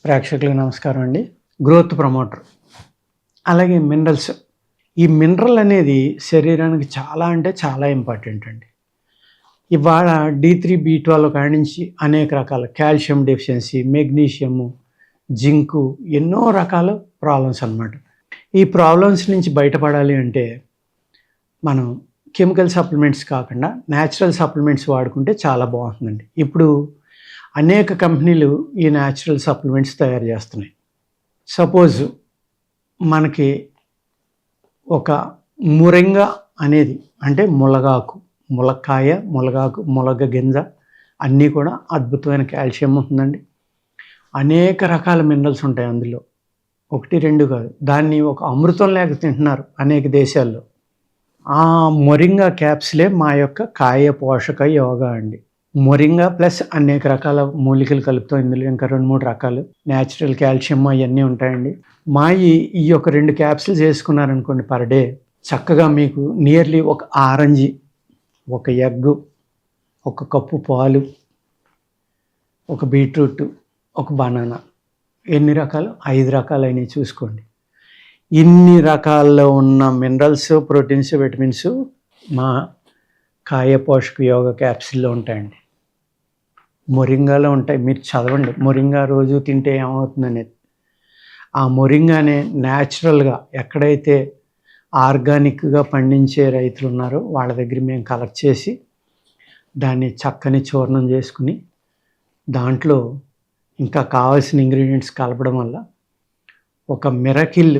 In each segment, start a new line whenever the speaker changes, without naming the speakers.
ప్రేక్షకులకు నమస్కారం అండి. గ్రోత్ ప్రమోటర్ అలాగే మినరల్స్. ఈ మినరల్ అనేది శరీరానికి చాలా అంటే చాలా ఇంపార్టెంట్ అండి. ఇవాళ D3, B12 కాడి నుంచి అనేక రకాల కాల్షియం డెఫిషియన్సీ, మెగ్నీషియము, జింకు ఎన్నో రకాల ప్రాబ్లమ్స్ అన్నమాట. ఈ ప్రాబ్లమ్స్ నుంచి బయటపడాలి అంటే మనం కెమికల్ సప్లిమెంట్స్ కాకుండా న్యాచురల్ సప్లిమెంట్స్ వాడుకుంటే చాలా బాగుంటుందండి. ఇప్పుడు అనేక కంపెనీలు ఈ న్యాచురల్ సప్లిమెంట్స్ తయారు చేస్తున్నాయి. సపోజ్ మనకి ఒక మురింగా అనేది అంటే ములగాకు, ములక్కాయ, ములగాకు, ములగ గింజ అన్నీ కూడా అద్భుతమైన కాల్షియం ఉంటుందండి. అనేక రకాల మినరల్స్ ఉంటాయి అందులో, 1-2 కాదు. దాన్ని ఒక అమృతం లేక తింటున్నారు అనేక దేశాల్లో. ఆ మొరింగా క్యాప్సులే మా యొక్క కాయ పోషక యోగా అండి. మొరింగా ప్లస్ అనేక రకాల మూలికలు కలుపుతాం ఇందులో. ఇంకా 2-3 రకాలు న్యాచురల్ కాల్షియం అవన్నీ ఉంటాయండి. ఈ యొక్క 2 క్యాప్సుల్స్ వేసుకున్నారనుకోండి పర్ డే, చక్కగా మీకు నియర్లీ ఒక ఆరెంజ్, ఒక ఎగ్, ఒక కప్పు పాలు, ఒక బీట్రూట్, ఒక బనానా, ఎన్ని రకాలు? 5 రకాలైనవి చూసుకోండి. ఇన్ని రకాల్లో ఉన్న మినరల్స్, ప్రోటీన్స్, విటమిన్స్ మా కాయ పోషక యోగ క్యాప్సిల్లో ఉంటాయండి. మొరింగాలో ఉంటాయి. మీరు చదవండి మొరింగా రోజు తింటే ఏమవుతుందనేది. ఆ మొరింగానే న్యాచురల్గా ఎక్కడైతే ఆర్గానిక్గా పండించే రైతులు ఉన్నారో వాళ్ళ దగ్గర మేము కలెక్ట్ చేసి దాన్ని చక్కని చూర్ణం చేసుకుని దాంట్లో ఇంకా కావాల్సిన ఇంగ్రీడియంట్స్ కలపడం వల్ల ఒక మిరకిల్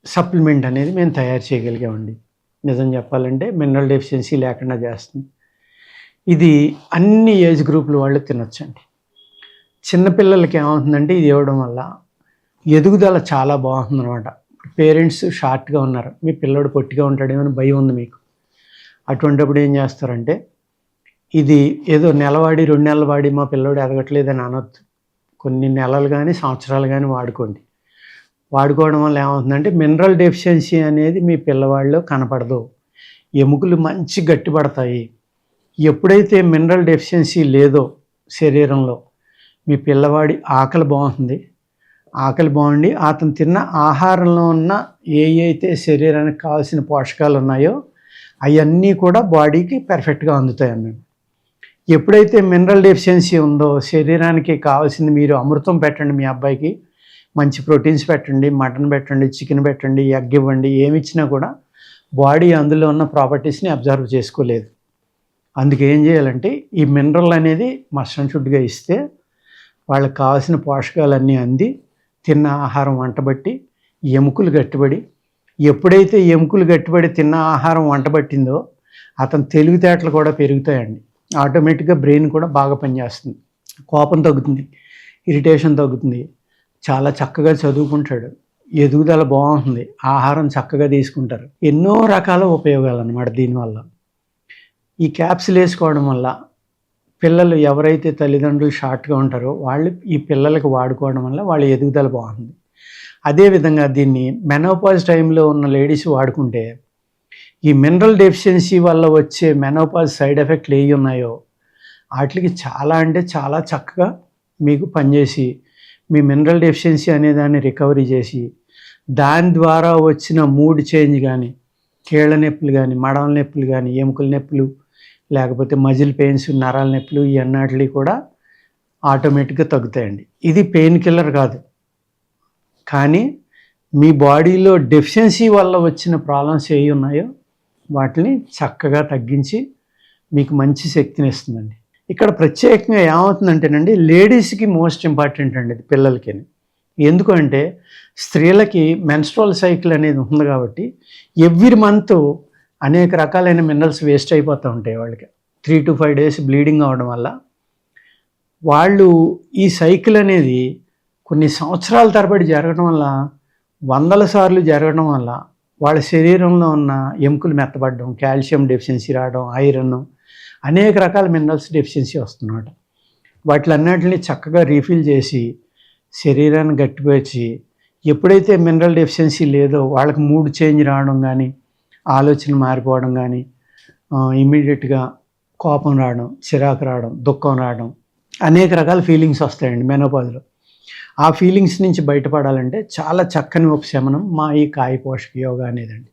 సప్లిమెంట్ అనేది మేము తయారు చేయగలిగామండి. నిజం చెప్పాలంటే మినరల్ డెఫిషియన్సీ లేకుండా చేస్తుంది. ఇది అన్ని ఏజ్ గ్రూపుల వాళ్ళు తినొచ్చండి. చిన్నపిల్లలకి ఏమవుతుందంటే ఇది ఇవ్వడం వల్ల ఎదుగుదల చాలా బాగుంటుందన్నమాట. పేరెంట్స్ షార్ట్గా ఉన్నారు, మీ పిల్లడు పొట్టిగా ఉంటాడేమో అని భయం ఉంది మీకు. అటువంటిప్పుడు ఏం చేస్తారంటే ఇది ఏదో నెలవాడి 2 నెలలు వాడి మా పిల్లడు ఎదగట్లేదని అనొద్దు. కొన్ని నెలలు కానీ సంవత్సరాలు కానీ వాడుకోండి. వాడుకోవడం వల్ల ఏమవుతుందంటే మినరల్ డెఫిషియన్సీ అనేది మీ పిల్లవాడిలో కనపడదు. ఎముకలు మంచి గట్టిపడతాయి. ఎప్పుడైతే మినరల్ డెఫిషియన్సీ లేదో శరీరంలో, మీ పిల్లవాడి ఆకలి బాగుంటుంది. ఆకలి బాగుండి అతను తిన్న ఆహారంలో ఉన్న అయితే శరీరానికి కావాల్సిన పోషకాలు ఉన్నాయో అవన్నీ కూడా బాడీకి పర్ఫెక్ట్గా అందుతాయి అన్నమాట. ఎప్పుడైతే మినరల్ డెఫిషియన్సీ ఉందో శరీరానికి కావాల్సింది, మీరు అమృతం పెట్టండి మీ అబ్బాయికి, మంచి ప్రోటీన్స్ పెట్టండి, మటన్ పెట్టండి, చికెన్ పెట్టండి, ఎగ్ ఇవ్వండి, ఏమి ఇచ్చినా కూడా బాడీ అందులో ఉన్న ప్రాపర్టీస్ని అబ్జర్వ్ చేసుకోలేదు. అందుకే ఏం చేయాలంటే ఈ మినరల్ అనేది మస్ట్ అండ్ షుడ్గా ఇస్తే వాళ్ళకి కావాల్సిన పోషకాలన్నీ అంది తిన్న ఆహారం వంటబట్టి ఎముకలు గట్టిపడి, ఎప్పుడైతే ఎముకలు గట్టిపడి తిన్న ఆహారం వంటబట్టిందో అతని తెలివితేటలు కూడా పెరుగుతాయండి. ఆటోమేటిక్గా బ్రెయిన్ కూడా బాగా పనిచేస్తుంది, కోపం తగ్గుతుంది, ఇరిటేషన్ తగ్గుతుంది, చాలా చక్కగా చదువుకుంటాడు, ఎదుగుదల బాగుంటుంది, ఆహారం చక్కగా తీసుకుంటారు. ఎన్నో రకాల ఉపయోగాలు అన్నమాట దీనివల్ల. ఈ క్యాప్సుల్ వేసుకోవడం వల్ల పిల్లలు ఎవరైతే తల్లిదండ్రులు షార్ట్గా ఉంటారో వాళ్ళు ఈ పిల్లలకి వాడుకోవడం వల్ల వాళ్ళ ఎదుగుదల బాగుంటుంది. అదేవిధంగా దీన్ని మెనోపాజ్ టైంలో ఉన్న లేడీస్ వాడుకుంటే ఈ మినరల్ డెఫిషియన్సీ వల్ల వచ్చే మెనోపాజ్ సైడ్ ఎఫెక్ట్లు ఏవి ఉన్నాయో వాటికి చాలా అంటే చాలా చక్కగా మీకు పనిచేసి మీ మినరల్ డెఫిషియన్సీ అనే దాన్ని రికవరీ చేసి దాని ద్వారా వచ్చిన మూడ్ చేంజ్ కానీ, కీళ్ళ నొప్పులు కానీ, మడమ నొప్పులు కానీ, ఎముకల నొప్పులు, లేకపోతే మజిల్ పెయిన్స్, నరాల నొప్పులు, ఈ అన్నిటివి కూడా ఆటోమేటిక్గా తగ్గుతాయండి. ఇది పెయిన్ కిల్లర్ కాదు, కానీ మీ బాడీలో డెఫిషియన్సీ వల్ల వచ్చిన ప్రాబ్లమ్స్ ఏవి ఉన్నాయో వాటిని చక్కగా తగ్గించి మీకు మంచి శక్తిని ఇస్తుందండి. ఇక్కడ ప్రత్యేకంగా ఏమవుతుందంటేనండి లేడీస్కి మోస్ట్ ఇంపార్టెంట్ అండి ఇది, పిల్లలకి. ఎందుకంటే స్త్రీలకి మెన్స్ట్రువల్ సైకిల్ అనేది ఉంది కాబట్టి ఎవ్రీ మంత్ అనేక రకాలైన మినరల్స్ వేస్ట్ అయిపోతూ ఉంటాయి వాళ్ళకి. 3 to 5 days బ్లీడింగ్ అవడం వల్ల వాళ్ళు ఈ సైకిల్ అనేది కొన్ని సంవత్సరాల తరబడి జరగడం వల్ల, 100 సార్లు జరగడం వల్ల వాళ్ళ శరీరంలో ఉన్న ఎముకలు మెత్తబడడం, కాల్షియం డెఫిషియన్సీ రావడం, ఐరన్, అనేక రకాల మినరల్స్ డెఫిషియన్సీ వస్తుందన్నమాట. వాటిలన్నిటిని చక్కగా రీఫిల్ చేసి శరీరాన్ని గట్టిపరిచి, ఎప్పుడైతే మినరల్ డెఫిషియన్సీ లేదో వాళ్ళకి మూడ్ చేంజ్ రావడం కానీ, ఆలోచన మారిపోవడం కానీ, ఇమీడియట్గా కోపం రావడం, చిరాకు రావడం, దుఃఖం రావడం, అనేక రకాల ఫీలింగ్స్ వస్తాయండి మెనోపాజ్లో. ఆ ఫీలింగ్స్ నుంచి బయటపడాలంటే చాలా చక్కని ఉపశమనం మా ఈ కాయ పోషక యోగా అనేదండి.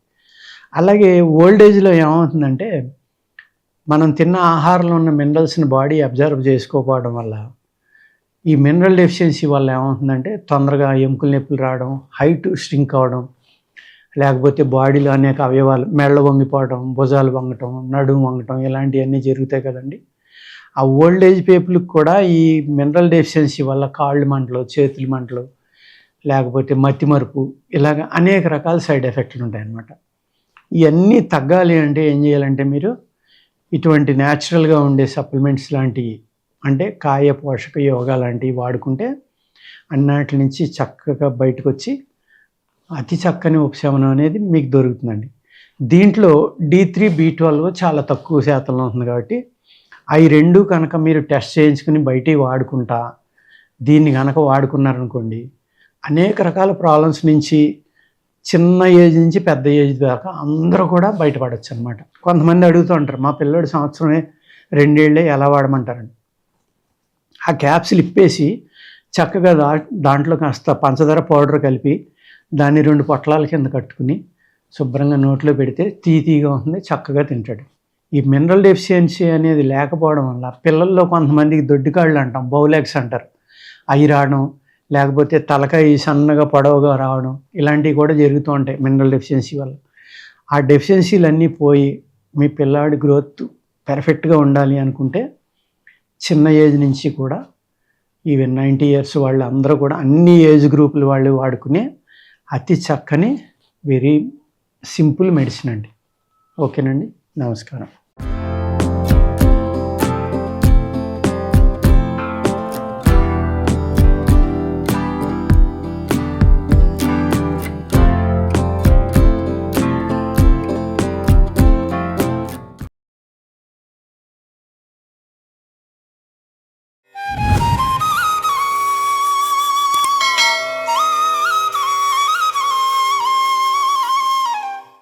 అలాగే ఓల్డ్ ఏజ్‌లో ఏమవుతుందంటే, మనం తిన్న ఆహారంలో ఉన్న మినరల్స్‌ని బాడీ అబ్జర్వ్ చేసుకోకపోవడం వల్ల, ఈ మినరల్ డెఫిషియన్సీ వల్ల ఏమవుతుందంటే, తొందరగా ఎముకల నొప్పులు రావడం, హైట్ ష్రింక్ అవ్వడం, లేకపోతే బాడీలో అనేక అవయవాలు మెడలు వంగిపోవడం, భుజాలు వంగటం, నడుము వంగటం ఇలాంటివన్నీ జరుగుతాయి కదండీ! ఆ ఓల్డ్ ఏజ్ పీపుల్‌కి కూడా ఈ మినరల్ డెఫిషియన్సీ వల్ల కాళ్ళు మంటలు, చేతులు మంటలు, లేకపోతే మతిమరుపు ఇలాగ అనేక రకాల సైడ్ ఎఫెక్ట్‌లు ఉంటాయన్నమాట. ఇయన్నీ తగ్గాలి అంటే ఏం చేయాలంటే మీరు ఇటువంటి న్యాచురల్‌గా ఉండే సప్లిమెంట్స్ లాంటివి అంటే కాయ పోషక యోగా లాంటివి వాడుకుంటే అన్నిటి నుంచి చక్కగా బయటకొచ్చి అతి చక్కని ఉపశమనం అనేది మీకు దొరుకుతుందండి. దీంట్లో D3, B12 చాలా తక్కువ శాతంలో ఉంటుంది కాబట్టి అవి 2 కనుక మీరు టెస్ట్ చేయించుకుని బయటివి వాడుకుంటా దీన్ని గనక వాడుకున్నారనుకోండి, అనేక రకాల ప్రాబ్లమ్స్ నుంచి చిన్న ఏజ్ నుంచి పెద్ద ఏజ్ దాకా అందరూ కూడా బయటపడొచ్చనమాట. కొంతమంది అడుగుతూ ఉంటారు, మా పిల్లోడు సంవత్సరమే 2 ఏళ్ళే ఎలా వాడమంటారండి? ఆ క్యాప్సూల్ ఇప్పేసి చక్కగా దాంట్లో కాస్త పంచదార పౌడర్ కలిపి దాన్ని 2 పొట్లాల కింద కట్టుకుని శుభ్రంగా నోట్లో పెడితే తీయగా ఉంటుంది, చక్కగా తింటాడు. ఈ మినరల్ డెఫిషియన్సీ అనేది లేకపోవడం వల్ల పిల్లల్లో కొంతమందికి దొడ్డికాళ్ళు అంటాం, బౌలెగ్స్ అంటారు, అవి రావడం, లేకపోతే తలకాయ సన్నగా పొడవుగా రావడం ఇలాంటివి కూడా జరుగుతూ ఉంటాయి మినరల్ డెఫిషియన్సీ వల్ల. ఆ డెఫిషియన్సీలన్నీ పోయి మీ పిల్లాడి గ్రోత్ పర్ఫెక్ట్గా ఉండాలి అనుకుంటే చిన్న ఏజ్ నుంచి కూడా ఈవెన్ 90 ఇయర్స్ వాళ్ళు అందరూ కూడా అన్ని ఏజ్ గ్రూపుల వాళ్ళు వాడుకునే అతి చక్కని వెరీ సింపుల్ మెడిసిన్ అండి. ఓకేనండి, నమస్కారం.